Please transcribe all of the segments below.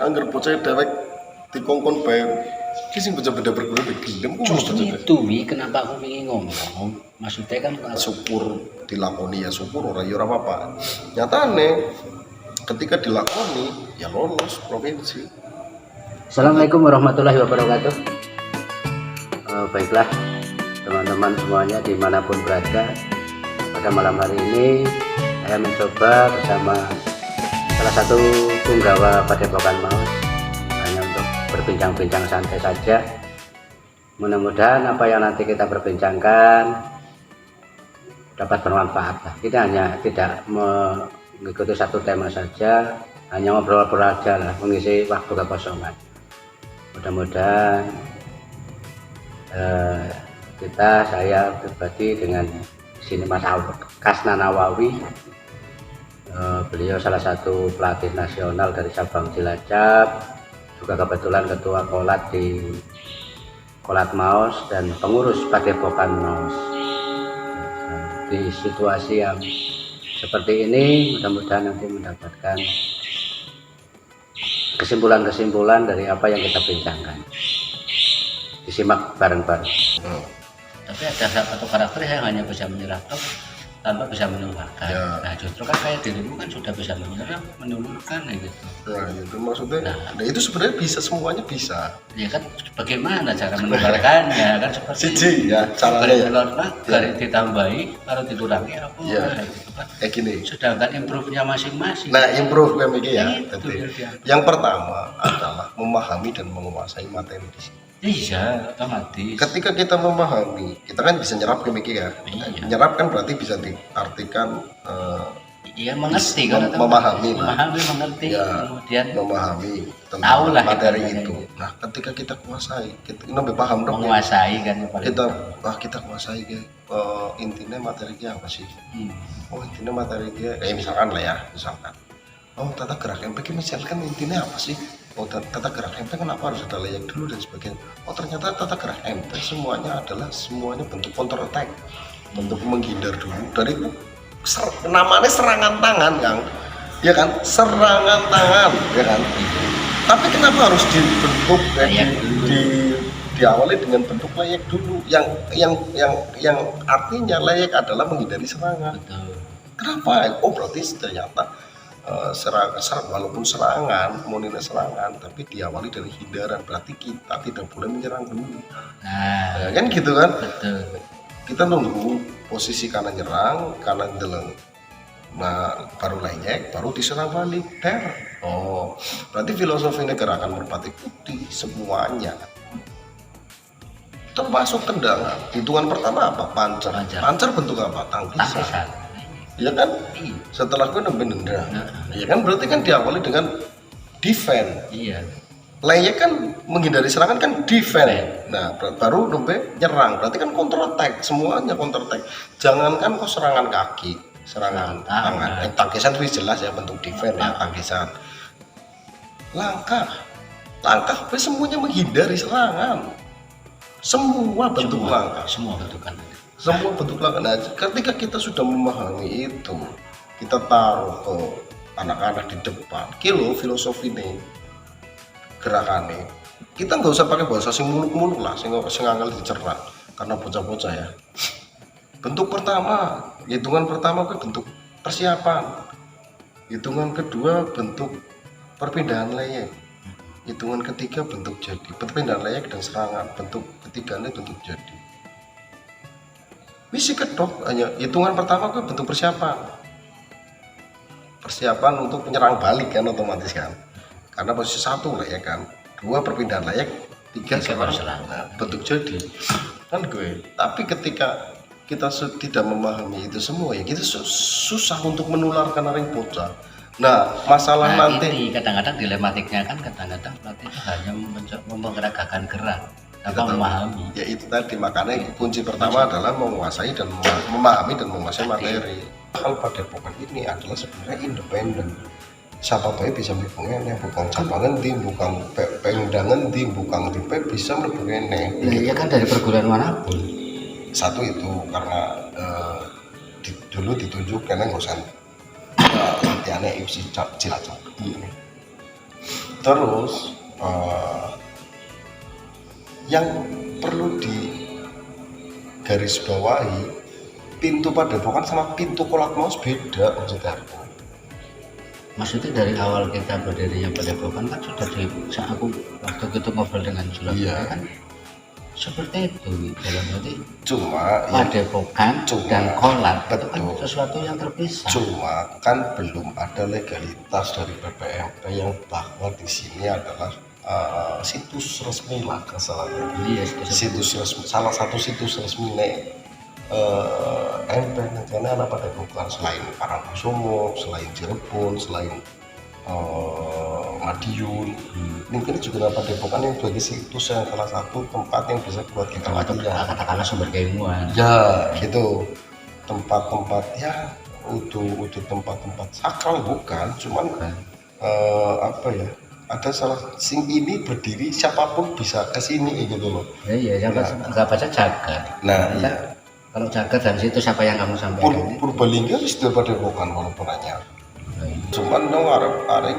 Angger bocah dewek dikongkon bae. Ki sing beda-beda berguna gelem ku Justru itu wi kenapa aku ingin ngomong, maksudnya kan syukur dilakoni ya syukur ora ya ora apa-apa. Nyatane ketika dilakoni ya lolos provinsi. Assalamualaikum warahmatullahi wabarakatuh. Baiklah teman-teman semuanya dimanapun berada, pada malam hari ini saya mencoba bersama salah satu punggawa Padepokan Maus hanya untuk berbincang-bincang santai saja. Mudah-mudahan apa yang nanti kita perbincangkan dapat bermanfaat lah. Kita hanya tidak mengikuti satu tema saja, hanya ngobrol-ngobrol aja lah, mengisi waktu kekosongan. Mudah-mudahan saya pribadi dengan sini Mas Kasna Nawawi, beliau salah satu pelatih nasional dari Sabang Cilacap, juga kebetulan ketua Kolat di Kolat Maus dan pengurus Padepokan Maus. Di situasi yang seperti ini mudah-mudahan nanti mendapatkan kesimpulan-kesimpulan dari apa yang kita bincangkan. Disimak bareng-bareng. Tapi ada satu karakter yang hanya bisa menyerah tanpa bisa menulurkan. Ya. Nah justru kan kayak dirimu kan sudah bisa menyerah, menulurkan gitu. Nah itu maksudnya. Nah itu sebenarnya bisa, semuanya bisa. Ya kan bagaimana cara menulurkannya kan seperti siji ya caranya ya. Dari ditambahi atau dikurangi apa ya. Gitu kan. Gini. Sedangkan improve-nya masing-masing. Nah improve kayak begini ya. Itu, yang pertama adalah memahami dan menguasai materi di sini. Iya, otomatis. Ketika kita memahami, kita kan bisa nyerap ya. Iya. Nyerap kan berarti bisa diartikan iya mengerti kan memahami mengerti ya, kemudian memahami tentang materi itu. Nah, ketika kita kuasai, kita lebih paham dong. Menguasai kan kita kuasai intinya materinya apa sih? Oh, intinya materi dia misalkan lah ya, misalkan. Oh, tata gerak MPK misalkan intinya apa sih? Oh, tata gerak MP kenapa harus ada layak dulu dan sebagainya. Oh, ternyata tata gerak MP semuanya bentuk counter attack, bentuk menghindar dulu dari namanya serangan tangan, Kang. Ya kan? Serangan tangan, ya kan? Tapi kenapa harus dibentuk diawali dengan bentuk layak dulu yang artinya layak adalah menghindari serangan. Kenapa? Oh, berarti ternyata walaupun serangan, tapi diawali dari hindaran, berarti kita tidak boleh menyerang dulu. Nah, kan gitu kan? Betul. Kita nunggu posisi kanan nyerang, kanan deleng. Nah, baru layek, baru diserang balik. Oh, berarti filosofinya gerakan merpati putih semuanya. Termasuk tendangan. Hitungan pertama apa? Pancar. Pancar bentuk apa? Tangkisan. Ya kan? Setelah gue nendang, ya kan berarti kan diawali dengan defend. Iya. Layak kan menghindari serangan kan defend. Nah baru nembe nyerang, berarti kan counter attack, semuanya counter attack. Jangankan kok serangan kaki, serangan tangan. Tangkisan itu jelas ya bentuk defend ya tangkisan. Langkah, semuanya menghindari serangan. Semua bentuk langkah, semua bentuk langkah. Nah, ketika kita sudah memahami itu, kita taruh ke anak-anak di depan. Kilo filosofi nih, gerakannya. Kita nggak usah pakai bahasa sing muluk-muluk lah, sing angel dicerna, karena bocah-bocah ya. Bentuk pertama, hitungan pertama ke bentuk persiapan. Hitungan kedua bentuk perpindahan layak. Hitungan ketiga bentuk jadi. Perpindahan layak dan serangan. Bentuk ketiganya bentuk jadi. Misi kedok hanya hitungan pertama ke bentuk persiapan untuk penyerang balik kan otomatis kan, karena posisi 1 lah ya kan, 2 perpindahan layak, 3 serangan. Nah, bentuk jadi kan gue. Tapi ketika kita tidak memahami itu semua ya kita susah untuk menularkan orang bocah. Nah masalah nanti kadang-kadang dilematiknya kan kadang-kadang pelatih itu hanya menggerakkan gerak tanpa memahami. Ya itu tadi, makanya kunci pertama adalah menguasai dan memahami dan menguasai materi. Hal Padepokan ini adalah sebenarnya independen. Siapa tahu bisa melakukannya, bukan cabangan di, bukan pengdangan di, bukan tipe bisa melakukannya. Iya kan dari perguruan manapun. Satu itu karena dulu ditunjuk karena ngosan latihannya IPSI Cilacap. Terus yang perlu digarisbawahi, pintu Padepokan sama pintu Kolak Maus beda maksudnya. Maksudnya dari awal kita berdirinya Padepokan kan sudah aku waktu itu ngobrol dengan Julap kan seperti itu dalam arti cuma Padepokan dan Kolak itu kan betul, sesuatu yang terpisah. cuma kan belum ada legalitas dari BPMP yang bahwa di sini adalah situs resmi lah kesalahannya. Iya, Situs resmi, salah satu situs resmi MP karena anak Padepokan selain Parangkusumo, selain Cirebon, selain Madiun, mungkin juga anak Padepokan yang sebagai situs yang salah satu tempat yang bisa buat kita katakanlah sumber keilmuan ya gitu, tempat-tempat ya udah tempat-tempat sakral bukan, cuman apa ya, ada salah sing ini berdiri siapapun bisa kesini gitu loh. iya yang nggak baca jagat. Nah Kan kalau jagat dari situ siapa yang kamu sampaikan? Purbalingga wis sudah Padepokan walaupun hanya cuman dong arek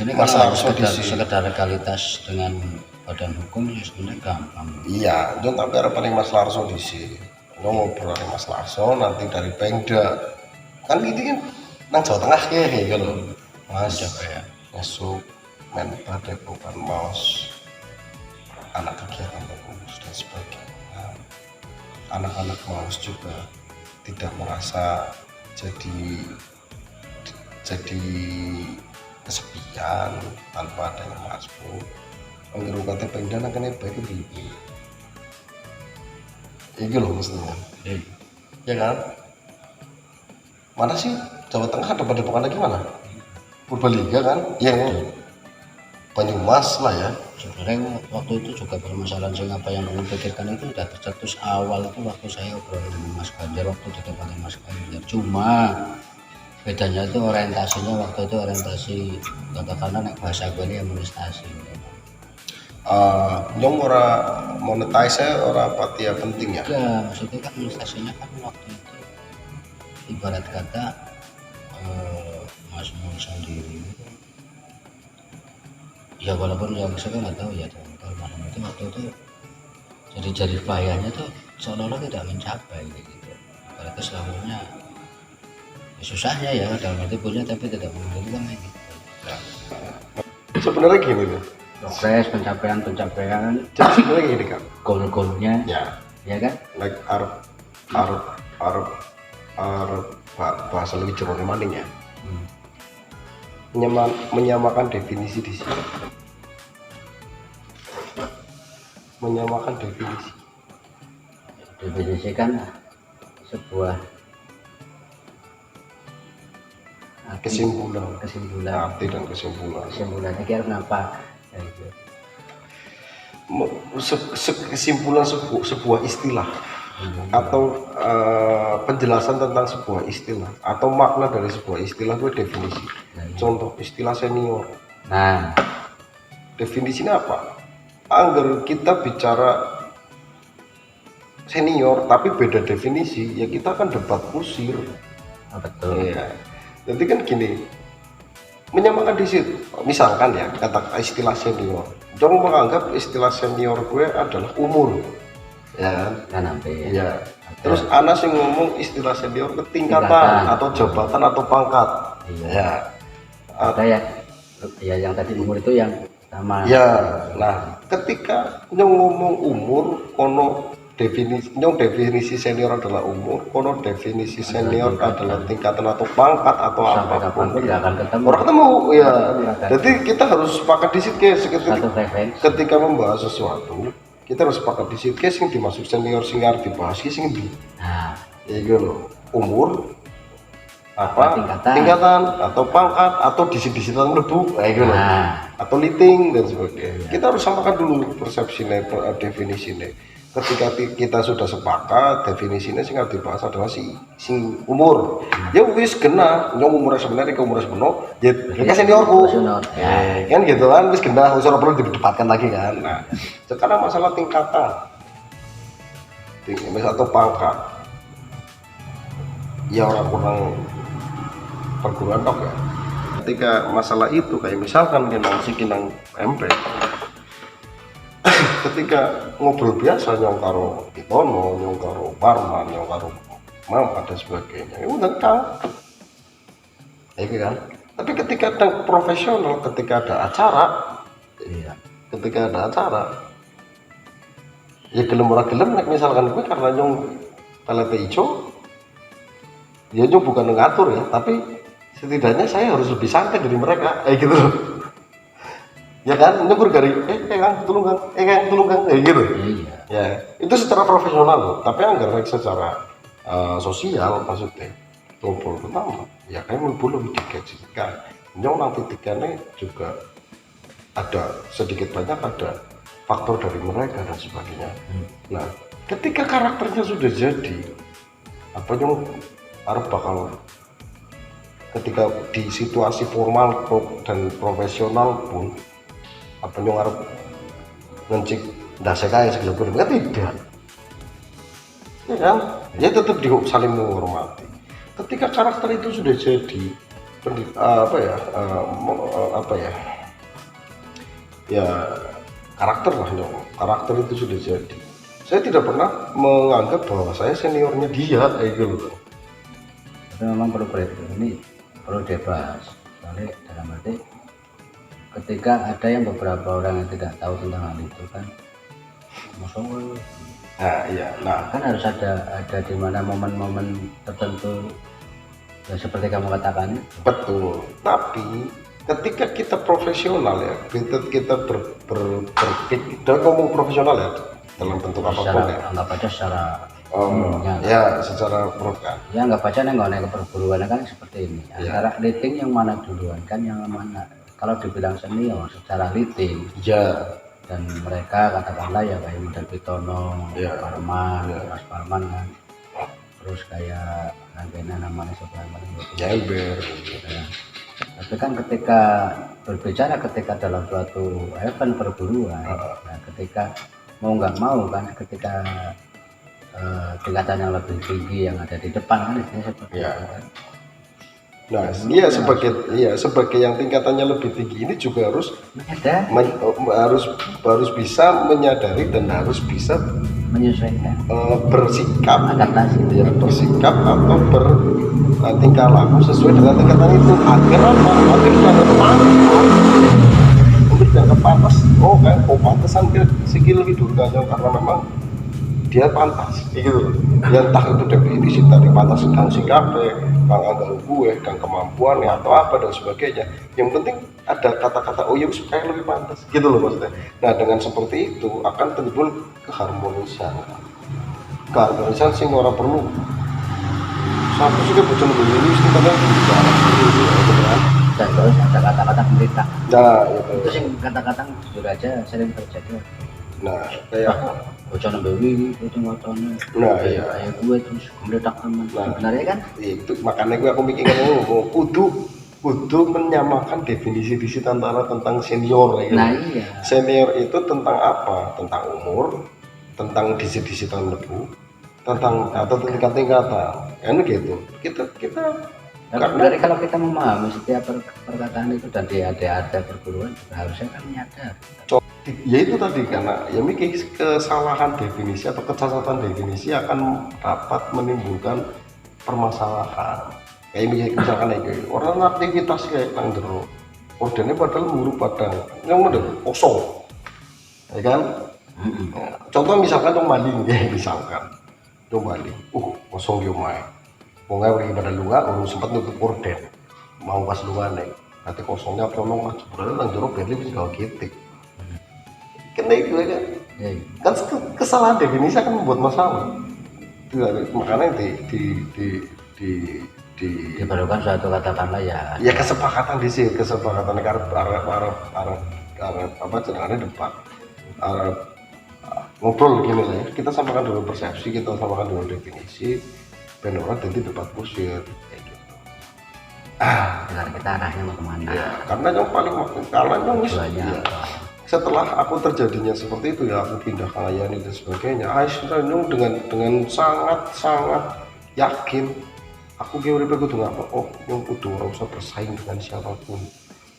ini masalah kalau kondisi. sekedar legalitas dengan badan hukum ya sebenarnya gampang. Iya, dong tapi ada paling Mas Larso di sini. Lo ngobrol dengan Mas Larso nanti dari Pengda. Kan ini kan nang Jawa Tengah ya gitu loh. Mas masuk men Padepokan Maus anak kegiatan pengurus dan sebagainya. Anak-anak Maus juga tidak merasa jadi kesepian tanpa adanya Mas Bu. Angger kate Pengda nang kene bae iki. Iki lho mestinya. Ya kan? Mana sih Jawa Tengah ada Padepokan lagi mana? Purbalingga kan? Iya kan? Banyumas lah ya. Sebenarnya waktu itu juga permasalahan apa yang kamu pikirkan itu udah tercetus awal itu waktu saya obrol dengan Mas Ganjar waktu di tempatnya Mas Ganjar. Cuma bedanya itu orientasinya waktu itu orientasi katakanlah naik bahasa gue ini imunisasi. Nyong ora monetize ora pati ya penting ya. Ya maksudnya kan imunisasinya kan waktu itu ibarat kata Mas Mun sendiri ya walaupun yang saya kan nggak tahu ya kalau malam itu waktu itu jadi bahayanya tuh seolah-olah tidak mencapai gitu. Berarti selamanya ya susahnya ya dalam arti punya tapi tidak memiliki kan gitu. Sebenarnya gini loh. Progres pencapaian Jadi sebenarnya gini kan. goal-goalnya ya kan Like Arab bahasa lebih jero maning ya. Menyamakan definisi di sini. Menyamakan definisi kan sebuah kesimpulan arti dan kesimpulannya kira kenapa ya, gitu. Kesimpulan sebuah istilah atau penjelasan tentang sebuah istilah atau makna dari sebuah istilah itu definisi. Contoh istilah senior. Nah, Definisinya apa? Angger kita bicara senior tapi beda definisi, ya kita akan debat kusir. betul. Iya. Jadi kan gini, menyamakan di situ. Misalkan ya kata istilah senior, jangan menganggap istilah senior gue adalah umur, ya kan? Ya. Terus anak sih ngomong istilah senior ke tingkatan atau jabatan atau pangkat. Iya. Ya. Ada ya yang tadi umur itu yang sama. Ya. Nah, ketika ngomong umur, kono definisi senior adalah umur, kono definisi senior adalah tingkatan atau pangkat atau sampai apapun. kapanpun nggak akan ketemu. Orang ketemu, ya. Jadi kita harus sepakat di situ Satu frekuensi. ketika membahas sesuatu, kita harus sepakat di situ yang dimaksud senior sing arep dibahas ki sing ndi. Nah, Ya gitu loh. Umur apa tingkatan atau pangkat atau disi-disitan mlebu kayak gitu loh. Atau liting dan sebagainya. Kita harus samakan dulu persepsinya, definisinya. Ketika kita sudah sepakat definisinya sing arep dibahas adalah sing umur. Ya wis kena, nyong umur sebenarnya ke umur sepenuh, ya seniorku. Ya, kan gitu kan wis kena, wis ora perlu didebatkan lagi kan. Nah, sekarang masalah tingkatan. Atau pangkat. Ya orang kurang perguruan dok ya. ketika masalah itu kayak misalkan kinang MP ketika ngobrol biasa nyong karo Itono, nyong karo Parman, nyong karo Mama dan sebagainya itu udah tahu kan. Tapi ketika ada profesional, ketika ada acara, Iya. ketika ada acara ya gelem ora gelem nek misalkan gue karena nyong pelete ijo ya nyong bukan ngatur ya, tapi setidaknya saya harus lebih santai dari mereka gitu loh. Ya kan, nyukur dari kang tolong kang gitu. Iya. Ya itu secara profesional loh, tapi anggar secara sosial maksudnya ngobrol pertama ya kayak belum dikasih kan nyong nanti tiketnya juga ada sedikit banyak ada faktor dari mereka dan sebagainya. Nah ketika karakternya sudah jadi apa nyong harus bakal ketika di situasi formal dan profesional pun apa nyong harus ngencik dasar kayak segala macam tidak ya kan ya tetap saling menghormati. Ketika karakter itu sudah jadi ya karakter lah nyong, karakter itu sudah jadi. Saya tidak pernah menganggap bahwa saya seniornya dia kayak gitu. Tapi memang ini perlu dibahas. Soalnya dalam arti ketika ada yang beberapa orang yang tidak tahu tentang hal itu kan, masalah. Nah iya, nah Kan harus ada di mana momen-momen tertentu ya seperti kamu katakan itu. betul. Tapi ketika kita profesional ya, kita kita ngomong profesional ya dalam bentuk apapun ya. Anggap aja secara Ya secara program. ya anggap aja nggak keperguruan kan seperti ini. Ya. Antara leading yang mana duluan kan yang mana? Kalau dibilang senior secara leading Ya, dan mereka katakanlah ya kayak model Pitono, Ya. Parman, Ya. Mas Parman kan, terus kayak Agena namanya sebelah Nyamber. Tapi kan ketika berbicara ketika dalam suatu event perguruan, nah ketika mau nggak mau kan ketika tingkatan yang lebih tinggi yang ada di depan kan istilahnya seperti Ya. itu kan. Nah, sebagai yang tingkatannya lebih tinggi ini juga harus Ada harus bisa menyadari dan harus bisa menyesuaikan bersikap adaptasi. ya bersikap atau bertingkah laku sesuai dengan tingkatan itu agar apa? Agar jangan pantas pantasan skill itu karena memang dia pantas gitu loh. Ya entah itu definisi dari pantas sedang sikapnya kang anggal gue kang kemampuannya atau apa dan sebagainya, yang penting ada kata-kata oh ya supaya lebih pantas gitu loh maksudnya. Nah dengan seperti itu akan timbul keharmonisan sing ora perlu satu sudah bocor begini itu kadang bicara gitu kan. Dan terus ada kata-kata pemerintah Nah itu sih kata-kata jujur aja sering terjadi. nah kayak Bocor bewi itu motornya iya. kayak gue terus meledak teman. Nah. Sebenarnya kan itu makanya aku mikir ngomong kudu menyamakan definisi antara tentang senior ya. nah iya Senior itu tentang apa? Tentang umur, tentang disi tahun lebu, tentang atau tingkatan kan gitu. Kita dan sebenarnya kalau kita memahami setiap perkataan itu dan ada perguruan harusnya kan nyadar. ya itu tadi karena ya mikir kesalahan definisi atau kecacatan definisi akan dapat menimbulkan permasalahan. Kayak misalkan orang aktivitas kayak nang jero ordernya padahal muru padang yang model kosong ya kan. Contoh misalkan dong maling ya misalkan dong maling kosong di rumah mau nggak pergi pada luar sempat nutup orden mau pas luar nih nanti kosongnya prolong mas padahal nang jero berarti bisa gawe kitik kena itu kan. Kan kesalahan definisi akan membuat masalah. Makanya diperlukan suatu katakanlah ya kesepakatan di sini, kesepakatan arah apa jenengannya depan ngobrol gini lah ya, kita samakan dulu persepsi, kita samakan dulu definisi ben orang jadi debat kusir kayak gitu. dengan kita arahnya mau kemana Ya, karena yang paling kalah yang tujuannya apa. setelah aku terjadinya seperti itu ya aku pindah ke Ayani dan sebagainya. Aisyah dengan sangat yakin aku ki uripe kudu ngapa kok, yang kudu ora usah bersaing dengan siapapun,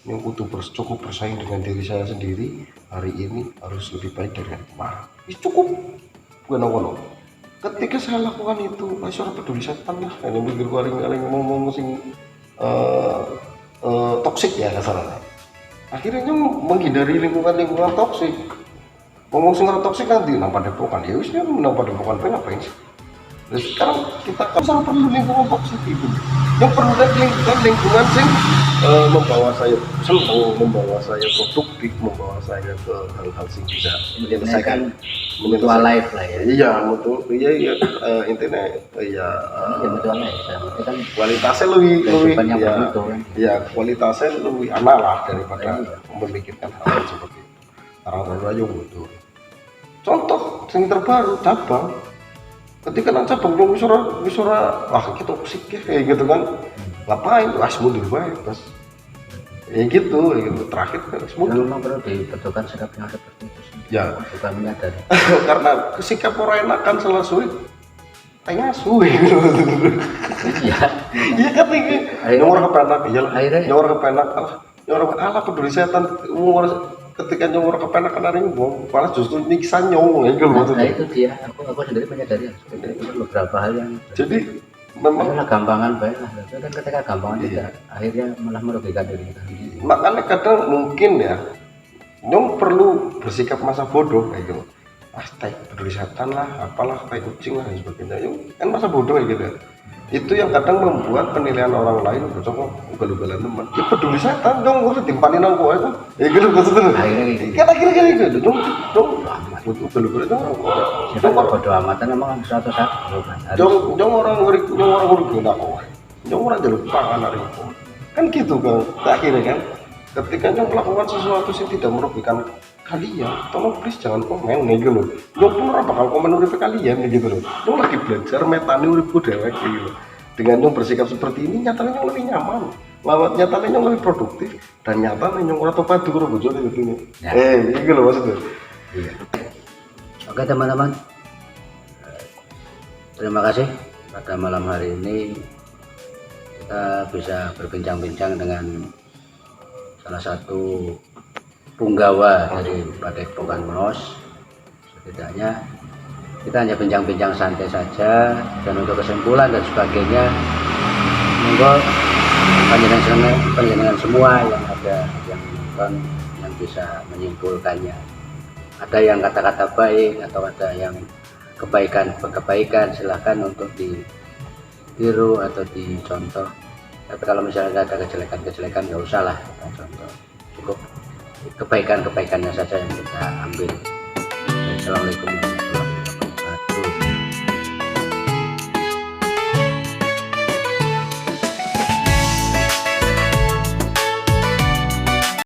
yang kudu cukup bersaing dengan diri saya sendiri. Hari ini harus lebih baik dari yang kemarin, cukup kono. Ketika saya lakukan itu, saya peduli setan lah, ini mikir paling ngomong sing toksik ya kasarnya. Akhirnya menghindari lingkungan toksik. Ngomong sing toksik nanti nang padepokan, ya wis nang padepokan pengen ngapain sih. Nah, sekarang kita kan sangat perlu lingkungan toksik itu. Yang perlu lingkungan sing membawa saya senang, membawa saya produktif, membawa saya ke hal-hal sing bisa menyelesaikan mutual life lah ya. Iya, betul. Iya. Intinya iya. Mutual life. Itu kan Kualitasnya lebih ya. Ya, kualitasnya lebih anak lah daripada memikirkan hal seperti itu. Orang aja betul. Contoh yang terbaru cabang. Ketika nang cabang dong wisura kita toksik ya kayak gitu kan. Ngapain? Mundur baik terus. Ya gitu. Terakhir kan mundur. Memang perlu dibetulkan sikapnya seperti itu sih. Ya, bukan menyadari. Karena sikap orang enakan salah sulit. Tanya suwe. Iya. Iya kan ini. Nyawar kepenak, iyalah. Nyawar kepenak, Allah peduli setan. Ketika nyawar kepenak kan ada yang malah justru nyiksa nyong ya gitu. Nah itu dia. Aku sendiri menyadari beberapa hal yang. Jadi memang gampangan baik lah. Kan ketika gampangan tidak, akhirnya malah merugikan diri kita sendiri. Makanya kadang mungkin ya, nyong perlu bersikap masa bodoh kayak gitu. Tai peduli setan lah, apalah tai kucing lah dan sebagainya. Kan masa bodoh kayak gitu. Itu yang kadang membuat penilaian orang lain bercokok ugal-ugalan teman. Ya peduli setan dong, gue timpanin aku itu. Ya gitu betul. Kira-kira gitu. Dong ugal-ugalan dong. Dong bodoh amatan emang suatu saat. Dong orang guna kok. Dong orang jalur pangan hari itu. Kan gitu kan. Akhirnya kan ketika dong melakukan sesuatu yang tidak merugikan kalian, tolong please jangan komen nih gitu loh. Lo pun ora bakal komen urip kalian nih gitu loh. Lo lagi belajar metani uripku dewek gitu. Dengan yang bersikap seperti ini nyatanya yang lebih nyaman. Nyatanya yang lebih produktif dan nyatanya yang ora topat karo bojone gitu nih. Gitu loh maksudnya. Iya. Oke teman-teman. Terima kasih pada malam hari ini kita bisa berbincang-bincang dengan salah satu punggawa dari Padepokan Maos. Setidaknya kita hanya bincang-bincang santai saja, dan untuk kesimpulan dan sebagainya monggo panjenengan semua yang ada yang nonton yang bisa menyimpulkannya. Ada yang kata-kata baik atau ada yang kebaikan silahkan untuk ditiru atau dicontoh. Tapi kalau misalnya ada kejelekan nggak usah lah kita contoh, cukup kebaikannya saja yang kita ambil. Assalamualaikum.